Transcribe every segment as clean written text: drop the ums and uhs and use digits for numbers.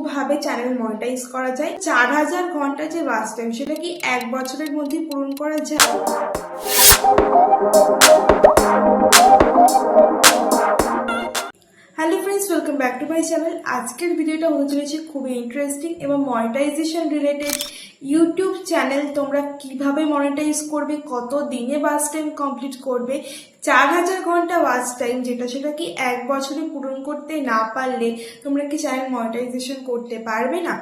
দুভাবে channel monetize করা যায়। 4000 ঘন্টা যে ওয়াচ টাইম সেটা কি 1 বছরের মধ্যে পূরণ করা যায়? Hello friends, welcome back to my channel. আজকের ভিডিওটা হতে চলেছে খুবই ইন্টারেস্টিং এবং মনিটাইজেশন রিলেটেড। ইউটিউব চ্যানেল তোমরা কিভাবে মনিটাইজ করবে, কত দিনে ওয়াচ টাইম কমপ্লিট করবে, 4000 ঘন্টা ওয়াচ টাইম সেটা কি 1 বছরে পূরণ করতে না পারলে তোমরা কি চ্যানেল মনিটাইজেশন করতে পারবে না?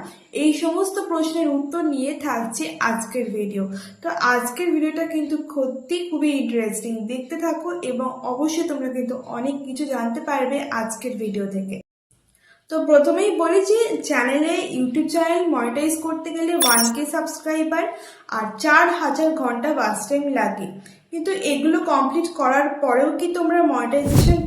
এই সমস্ত প্রশ্নের উত্তর নিয়ে থাকছে আজকের ভিডিও। তো আজকের ভিডিওটা কিন্তু সত্যি খুবই ইন্টারেস্টিং, দেখতে থাকো এবং অবশ্যই তোমরা কিন্তু অনেক কিছু জানতে পারবে আজকের ভিডিও থেকে। তো প্রথমেই বলি যে ইউটিউব চ্যানেল মনিটাইজ করতে গেলে 1K সাবস্ক্রাইবার আর 4000 ঘন্টা ওয়াচ টাইম লাগে। কিন্তু এগুলো কমপ্লিট করার পরেও কি তোমরা মনিটাইজেশন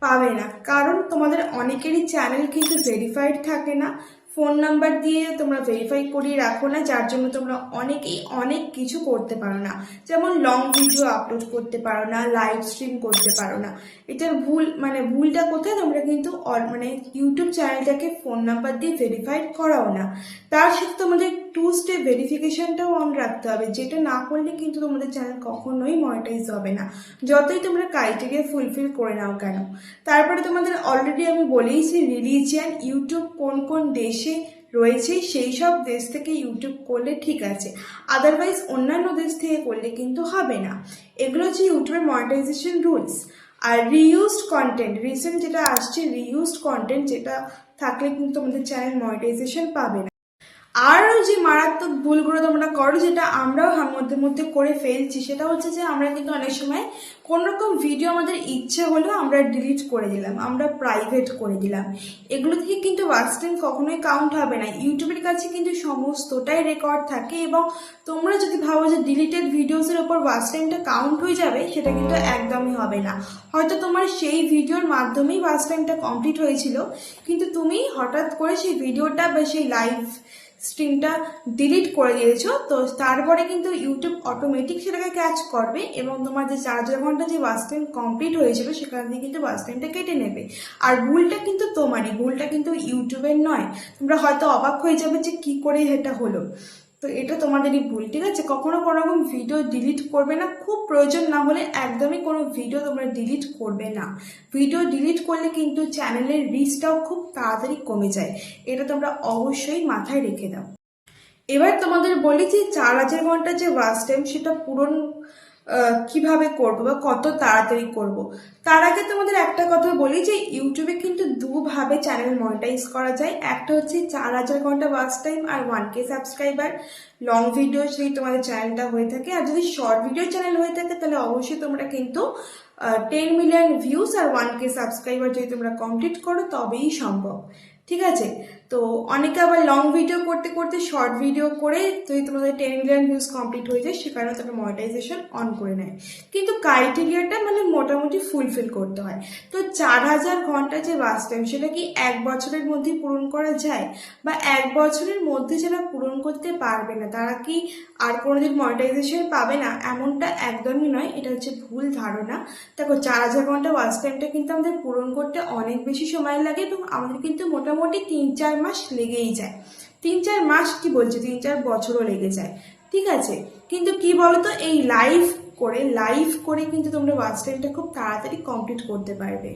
পাবে না, কারণ তোমাদের অনেকেরই চ্যানেল কিন্তু ভেরিফাইড থাকে না। ফোন নাম্বার দিয়ে তোমরা ভেরিফাই করিয়ে রাখো না, যার জন্য তোমরা অনেকেই অনেক কিছু করতে পারো না। যেমন লং ভিডিও আপলোড করতে পারো না, লাইভ স্ট্রিম করতে পারো না। এটার ভুলটা কোথায়? তোমরা কিন্তু ইউটিউব চ্যানেলটাকে ফোন নাম্বার দিয়ে ভেরিফাইড করাও না। তার সাথে তোমাদের 2 স্টেপ ভেরিফিকেশনটাও অন রাখতে হবে, যেটা না করলে কিন্তু তোমাদের চ্যানেল কখনোই মনিটাইজ হবে না, যতই তোমরা ক্রাইটেরিয়া ফুলফিল করে নাও কেন। তারপরে তোমাদের অলরেডি আমি বলেইছি রিলিজিয়ান, ইউটিউব কোন কোন দেশে রয়েছে সেই সব দেশ থেকে ইউটিউব করলে ঠিক আছে, আদারওয়াইজ অন্যান্য দেশ থেকে করলে কিন্তু হবে না। এগুলো হচ্ছে ইউটিউবের মনিটাইজেশন রুলস। আর রিইউজড কন্টেন্ট, রিসেন্ট যেটা আসছে রিইউজড কন্টেন্ট, যেটা থাকলে কিন্তু তোমাদের চ্যানেল মনিটাইজেশন পাবে না। আর যে মারাত্মক ভুলগুলো তোমরা করো, যেটা আমরাও মধ্যে করে ফেলছি, সেটা হচ্ছে যে আমরা কিন্তু অনেক সময় কোন রকম ভিডিও আমাদের ইচ্ছে হলো আমরা ডিলিট করে দিলাম, আমরা প্রাইভেট করে দিলাম। এগুলো থেকে কিন্তু ওয়াচ টাইম কখনোই কাউন্ট হবে না। ইউটিউবের কাছে কিন্তু সমস্তটাই রেকর্ড থাকে এবং তোমরা যদি ভাবো যে ডিলিটেড ভিডিওসের ওপর ওয়াচ টাইমটা কাউন্ট হয়ে যাবে, সেটা কিন্তু একদমই হবে না। হয়তো তোমার সেই ভিডিওর মাধ্যমেই ওয়াচ টাইমটা কমপ্লিট হয়েছিল, কিন্তু তুমি হঠাৎ করে সেই ভিডিওটা বা সেই লাইভ স্ট্রিমটা ডিলিট করে দিয়েছো, তো তারপরে কিন্তু ইউটিউব অটোমেটিক সেটাকে ক্যাচ করবে এবং তোমার যে 4000 ঘন্টা যে ওয়াচ টাইম কমপ্লিট হয়েছিল সেখান থেকে কিন্তু ওয়াচ টাইমটা কেটে নেবে। আর ভুলটা কিন্তু তোমারই, ভুলটা কিন্তু ইউটিউবের নয়। তোমরা হয়তো অবাক হয়ে যাবে যে কি করে এটা হলো, তো এটা তোমাদেরই ভুল, ঠিক আছে? কখনো কোনো রকম ভিডিও ডিলিট করবে না, খুব প্রয়োজন না হলে একদমই কোনো ভিডিও তোমরা ডিলিট করবে না। ভিডিও ডিলিট করলে কিন্তু চ্যানেলের রিচটাও খুব তাড়াতাড়ি কমে যায়, এটা তোমরা অবশ্যই মাথায় রেখে দাও। এবার তোমাদের বলি যে 4000 ঘন্টা যে ওয়াচ টাইম সেটা পূরণ কিভাবে করবো বা কত তাড়াতাড়ি করব। তার আগে তোমাদের একটা কথা বলি যে ইউটিউবে কিন্তু দুভাবে চ্যানেল মনিটাইজ করা যায়। একটা হচ্ছে 4000 ঘন্টা ওয়াচ টাইম আর 1K সাবস্ক্রাইবার লং ভিডিও যদি তোমাদের চ্যানেলটা হয়ে থাকে। আর যদি শর্ট ভিডিও চ্যানেল হয়ে থাকে তাহলে অবশ্যই তোমরা কিন্তু 10 মিলিয়ন ভিউজ আর 1K সাবস্ক্রাইবার যদি তোমরা কমপ্লিট করো তবেই সম্ভব, ঠিক আছে? তো অনেকে আবার লং ভিডিও করতে করতে শর্ট ভিডিও করে যদি তোমাদের 10 মিলিয়ন ভিউজ কমপ্লিট হয়ে যায়, সে কারণে তারা মনিটাইজেশন অন করে নেয়। কিন্তু ক্রাইটেরিয়াটা মোটামুটি ফুলফিল করতে হয়। তো 4000 ঘন্টা যে ওয়াচ টাইম সেটা কি 1 বছরের মধ্যে পূরণ করা যায়? বা 1 বছরের মধ্যে যারা পূরণ করতে পারবে না তারা কি আর কোনোদিন মনিটাইজেশন পাবে না? এমনটা একদমই নয়, এটা হচ্ছে ভুল ধারণা। দেখো 4000 ঘন্টা ওয়াচ টাইমটা কিন্তু আমাদের পূরণ করতে অনেক বেশি সময় লাগে এবং আমাদের কিন্তু মোটামুটি 3-4 মাস লেগেই যায়। 3-4 মাস কি বলছে, 3-4 বছরও লেগে যায়, ঠিক আছে? কিন্তু কি বলতো, এই লাইভ করে কিন্তু তোমরা ওয়াচ টাইমটা খুব তাড়াতাড়ি কমপ্লিট করতে পারবে।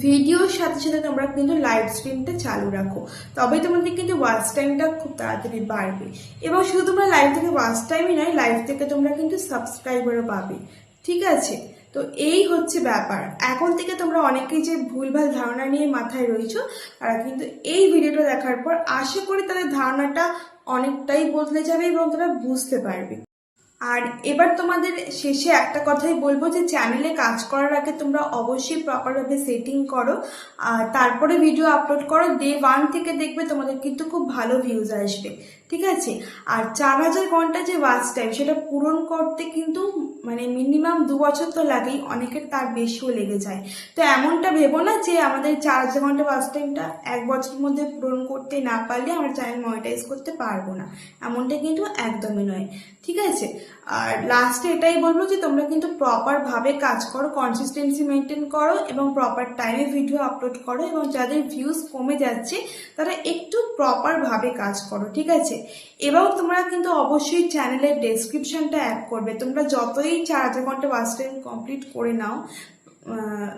ভিডিওর সাথে সাথে তোমরা কিন্তু লাইভ স্ট্রিমটা চালু রাখো, তবেই তোমাদের কিন্তু ওয়াচ টাইমটা খুব তাড়াতাড়ি বাড়বে। এবং শুধু তোমরা লাইভ থেকে ওয়াচ টাইমই নয়, লাইভ থেকে তোমরা কিন্তু সাবস্ক্রাইবারও পাবে, ঠিক আছে? তো এই হচ্ছে ব্যাপার। এখন থেকে তোমরা অনেকেই যে ভুলভাল ধারণা নিয়ে মাথায় রয়েছো, তারা কিন্তু এই ভিডিওটা দেখার পর আশা করি তাদের ধারণাটা অনেকটাই বদলে যাবে এবং তারা বুঝতে পারবে। আর এবার তোমাদের শেষে একটা কথাই বলবো যে চ্যানেলে কাজ করার আগে তোমরা অবশ্যই প্রপারভাবে সেটিং করো, আর তারপরে ভিডিও আপলোড করো। ডে 1 থেকে দেখবে তোমাদের কিন্তু খুব ভালো ভিউজ আসবে, ঠিক আছে? আর 4000 ঘন্টা যে ওয়াচ টাইম সেটা পূরণ করতে কিন্তু মিনিমাম 2 বছর তো লাগেই, অনেকের তার বেশিও লেগে যায়। তো এমনটা ভেবো না যে আমাদের 4000 ঘন্টা ওয়াচ টাইমটা 1 বছরের মধ্যে পূরণ করতে না পারলে আমরা চ্যানেল মনিটাইজ করতে পারবো না, এমনটা কিন্তু একদমই নয়, ঠিক আছে? আর লাস্টে এটাই বলবো যে তোমরা কিন্তু প্রপার ভাবে কাজ করো, কনসিস্টেন্সি মেনটেন করো এবং প্রপার টাইমে ভিডিও আপলোড করো, এবং যাদের ভিউজ কমে যাচ্ছে তারা একটু প্রপার ভাবে কাজ করো, ঠিক আছে? এবং তোমরা কিন্তু অবশ্যই চ্যানেলের ডেসক্রিপশনটা অ্যাড করবে। তোমরা যতই 4000 ঘন্টা ওয়াচ টাইম কমপ্লিট করে নাও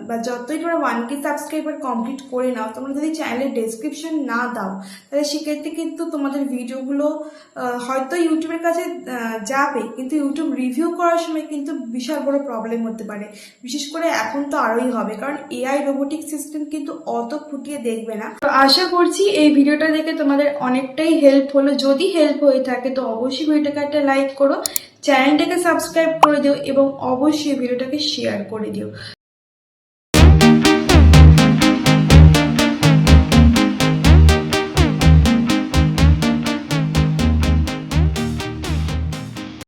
বা যতই তোমরা 1K সাবস্ক্রাইবার কমপ্লিট করে নাও, তোমরা যদি চ্যানেলের ডেসক্রিপশন না দাও তাহলে সেক্ষেত্রে কিন্তু তোমাদের ভিডিওগুলো হয়তো ইউটিউবের কাছে যাবে, কিন্তু ইউটিউব রিভিউ করার সময় কিন্তু বিশাল বড় প্রবলেম হতে পারে। বিশেষ করে এখন তো আরোই হবে, কারণ এআই রোবোটিক সিস্টেম কিন্তু অত ফুটিয়ে দেখবে না। তো আশা করছি এই ভিডিওটা দেখে তোমাদের অনেকটাই হেল্প হলো। যদি হেল্প হয়ে থাকে তো অবশ্যই ভিডিওটাকে একটা লাইক করো, চ্যানেলটাকে সাবস্ক্রাইব করে দিও এবং অবশ্যই ভিডিওটাকে শেয়ার করে দিও।